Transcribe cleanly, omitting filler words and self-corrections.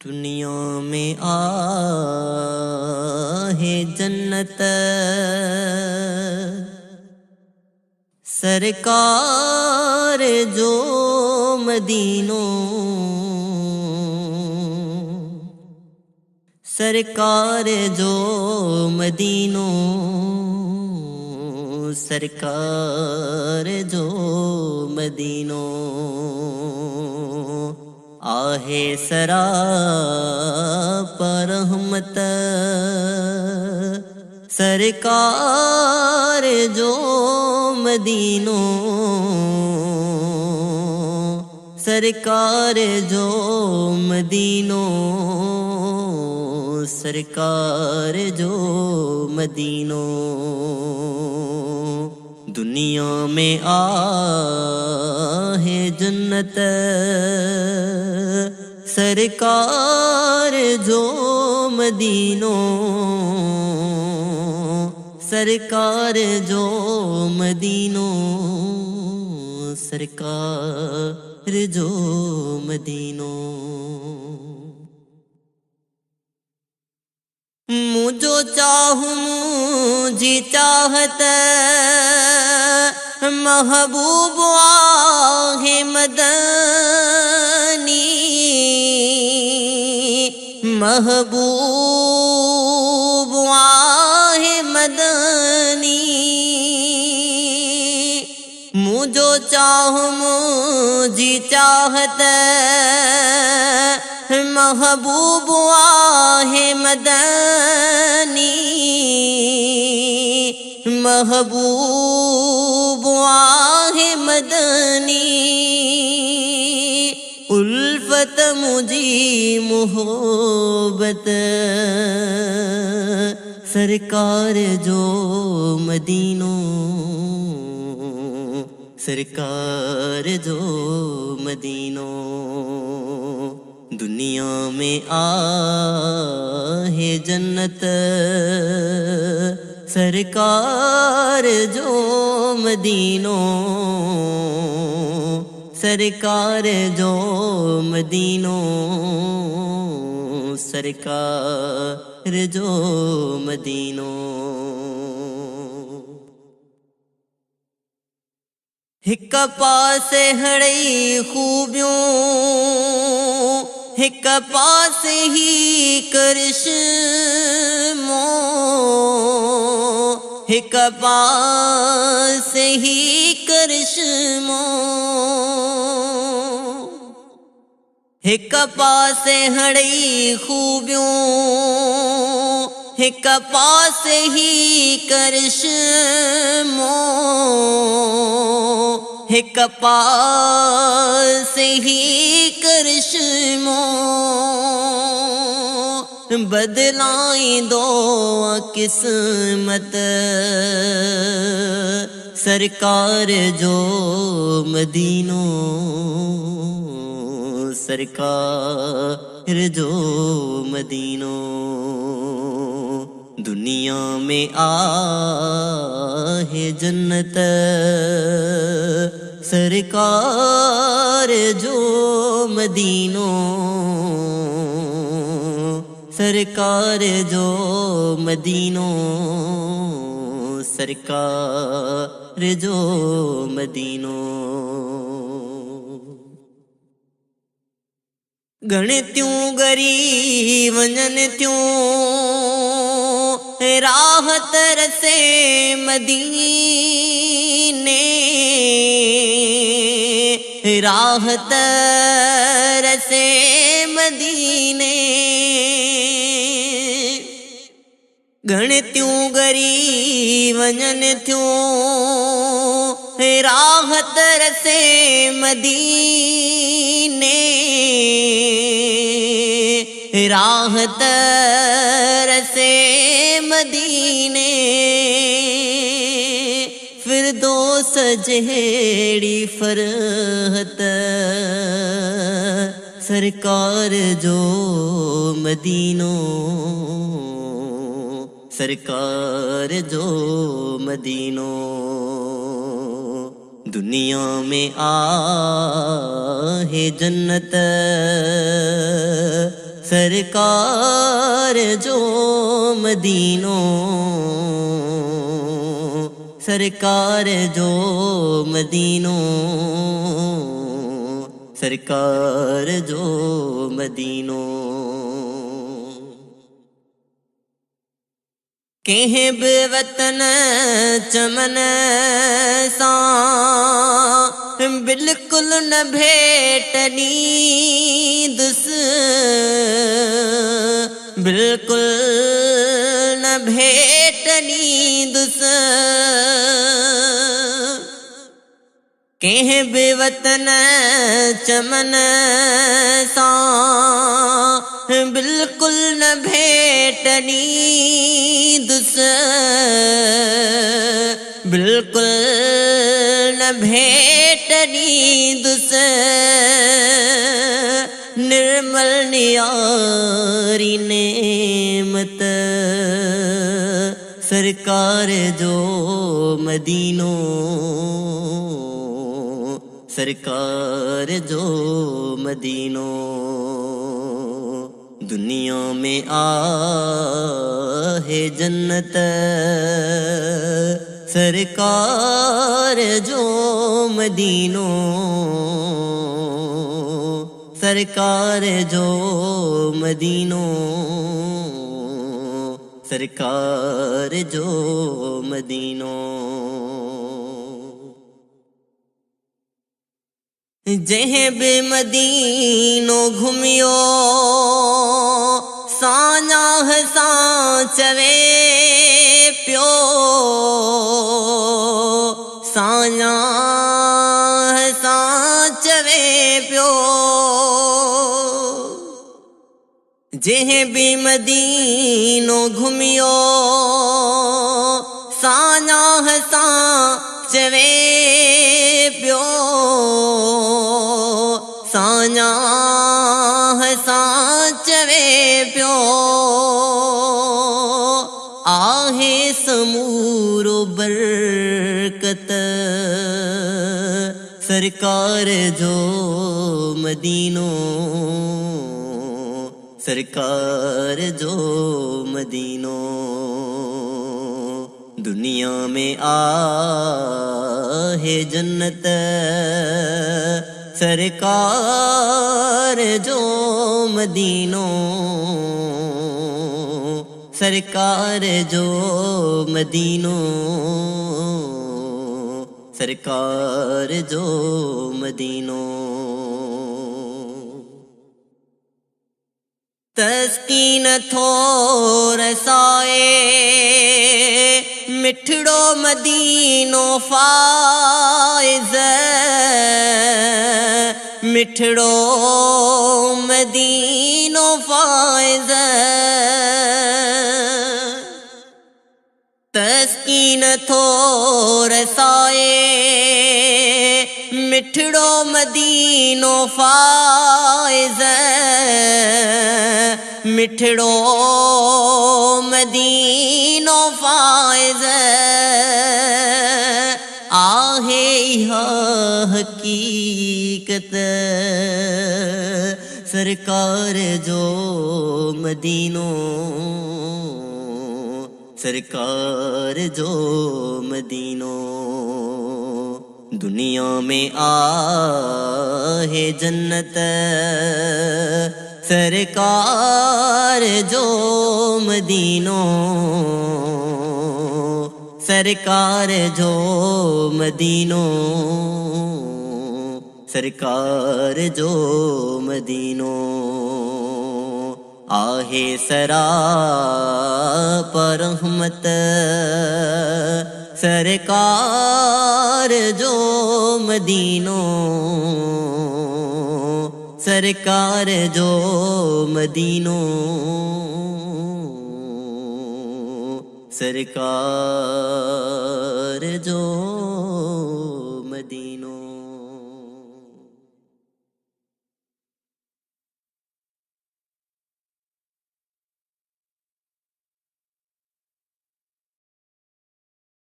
दुनिया में आहे जन्नत सरकार जो मदीनों सरकार जो मदीनों सरकार जो मदीनों आहे सरा पर रहमत सरकार जो मदीनों सरकार जो मदीनों सरकार जो मदीनों दुनिया में आहे जन्नत सरकार जो मदीनों सरकार जो मदीनों सरकार जो मदीनों मुझो चाहूं मुझी चाहत महबूब आहे मदनी महबूब आहे मदनी मुझो चाहूं मुझी चाहत महबूब आहे मदनी महबूब आहे मदनी उल्फत मुझी मोहब्बत सरकार जो मदीनों सरकार जो मदीनों दुनिया में आहे जन्नत सरकार जो मदीनों सरकार जो मदीनों सरकार जो मदीनों हिक पास हड़ई खूबियों हिक पास ही करिश्मो हिक पास ही करिश्मो हिक पास हड़ई खूबियों हिक पास ही करिश्मो हिक पास ही करिश्मो बदलाई दो किस्मत सरकार जो मदीनों सरकार जो मदीनों दुनिया में आहे जन्नत सरकार जो मदीनों सरकार जो मदीनों सरकार जो मदीनों गणत्यूं गरीब वंजन त्यूं राहत रसे मदीने राहत रसे मदीने गणत्यूं गरीब वंजन त्यूं राहत रसे मदीने राहत रसे मदीने फिरदौस जहेड़ी फरहत सरकार जो मदीनों सरकार जो मदीनों दुनिया में आहे जन्नत सरकार जो मदीनो, सरकार जो मदीनो, सरकार जो मदीनो। कहीं भी वतन चमन सां बिल्कुल न भेटनी दुस, बिल्कुल न भेटनी दुस। कहीं भी वतन चमन सां बिल्कुल न भेटनी दुस, बिल्कुल न भेटनी दुस। निर्मल नियारी नेमत सरकार जो मदीनो, सरकार जो मदीनो। दुनिया में आहे जन्नत सरकार जो मदीनो, सरकार जो मदीनो, सरकार जो मदीनो। जहीं भी मदीनो घुमियो साञा हसां चवे पियो, साञा हसां चवे पियो। जहीं भी मदीनो घुमियो साञा हसां चवे पियो, साञा हसां चवे पियो। आहे समूरो बरकत सरकार जो मदीनो, सरकार जो मदीनो। दुनिया में आहे जन्नत सरकार जो मदीनो, सरकार जो मदीनो, सरकार जो मदीनो। तस्कीन थोर साए मिठड़ो मदीनो फाइज़, मिठड़ो मदीनो फाइज़। तस्कीन थोर साए मिठड़ो मदीनो फाइज़, मिठड़ो मदीनो फाइज़। आहे इहा हकीकत सरकार जो मदीनो, सरकार जो मदीनो। दुनिया में आहे जन्नत सरकार जो मदीनो, सरकार जो मदीनो, सरकार जो मदीनो। आहे सरापर रहमत सरकार जो मदीनो, सरकार जो मदीनो, सरकार जो